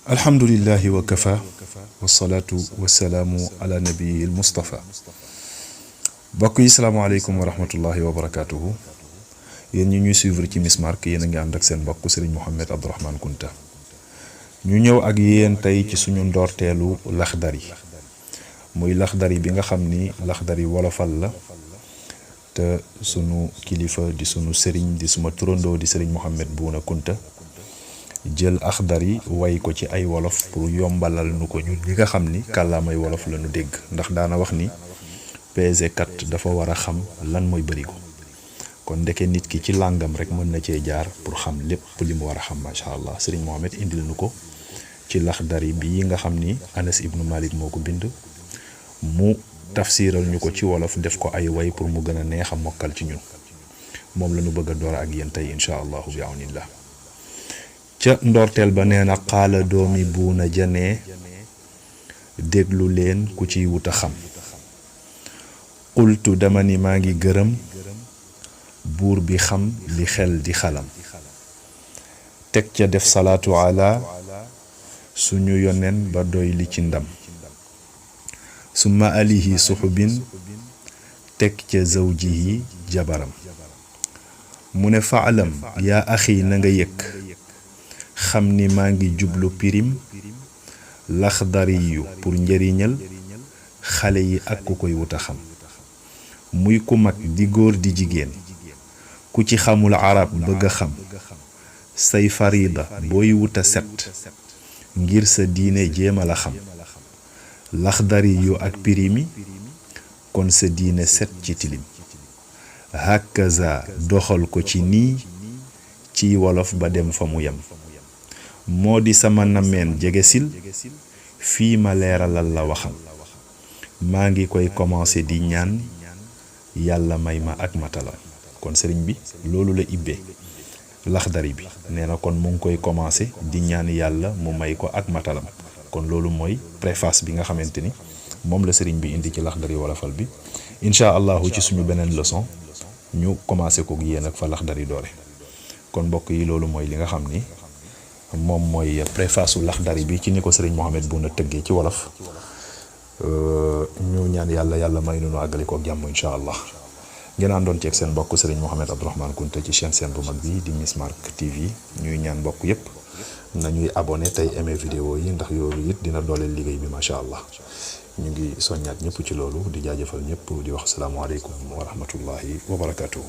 alhamdulillahi wa kafa wasalaatu wasalaamu ala nabii al mustafa mbokk yi salaamaaleykum wa rahmatullahi wa barakaatuhu yéen ñi ñuy suivre ci Missmark yéen a ngi ànd ak seen mbokk Serigne Mohamed Abdourahmane Kounta ñu ñëw ak yéen tey ci suñu ndoorteelu Laxdari muy Laxdari bi nga xam ni Laxdari wolofal la te sunu kilifa di sunu Serigne di suma turandoo di Serigne Mohamed Bouna Kounta jël Laxdari way ko ci ay wolof pour yombalal nu ko ñun ñi nga xam ni kàllaamay wolof la ñu dégg ndax daana wax ni PG4 dafa war a xam lan mooy bërigo kon ndeke nit ki ci làngam rek mën na cee jaar pour xam lépp li mu war a xam macha allah Serigne Mohamed indil nu ko ci Laxdari bii nga xam ni Anas ibnu Malik moo ko bind mu tafsiral ñu ko ci wolof def ko ay way pour mu gën a neex a mokkal ci ñun moom la ñu bëgg a door ak yéen tey incha allahu bi awnillah ca ndorteel ba nee na xaala doomi buuna janee déglu leen ku ciy wut a xam qultu dama ni maa ngi gërëm buur bi xam li xel di xalam teg ca def salaatu ala suñu yonen ba doy li ci ndam summa alihi suxubin teg ca zawjihi jabaram mu ne faalam yaa axi na nga yëg xam ni maa ngi jublu pirim Laxdari yu pour njëriñal xale yi ak ku koy wut a xam muy ku mag di góor di jigéen ku ci xamul arab bëgg a xam say farida booy wut a set ngir sa diine jéema la xam Laxdari yu ak pirimi kon sa diine set ci tilim hakaza doxal ko ci nii ci wolof ba dem fa mu yem moo di sama nameen jegesil fii ma leeralal la waxam maa ngi koy commencé di ñaan yàlla may ma ak matalam kon sëriñ bi loolu la ibbee Laxdari bi nee na kon mu ngi koy commencé di ñaan yàlla mu may ko ak matalam kon loolu mooy préface bi nga xamante ni moom la sëriñ bi indi ci Laxdari wolofal bi incha allahu ci suñu beneen leçon ñu commencé ko yéen ak fa Laxdari doore kon mbokk yi loolu mooy li nga xam ni moom mooy préface u Laxdari bi ci ni ko Serigne Mohamed Bouna tëggee ci wolof ñu ñaan yàlla may nu àggali ko ak jàmm incha allah ngeen àndoon ceeg seen mbokk Serigne Mohamed Abdourahmane Kounta ci chaîne bu mag bi di Missmark TV ñuy ñaan mbokk yépp nañuy abonné tey aimé vidéo yi ndax yoolu it dina dooleel liggéey bi macha allah ñu ngi soññaat ñëpp ci loolu di jaajëfal ñëpp di wax asalaamaaleykum wa rahmatullahi wa barakatuhu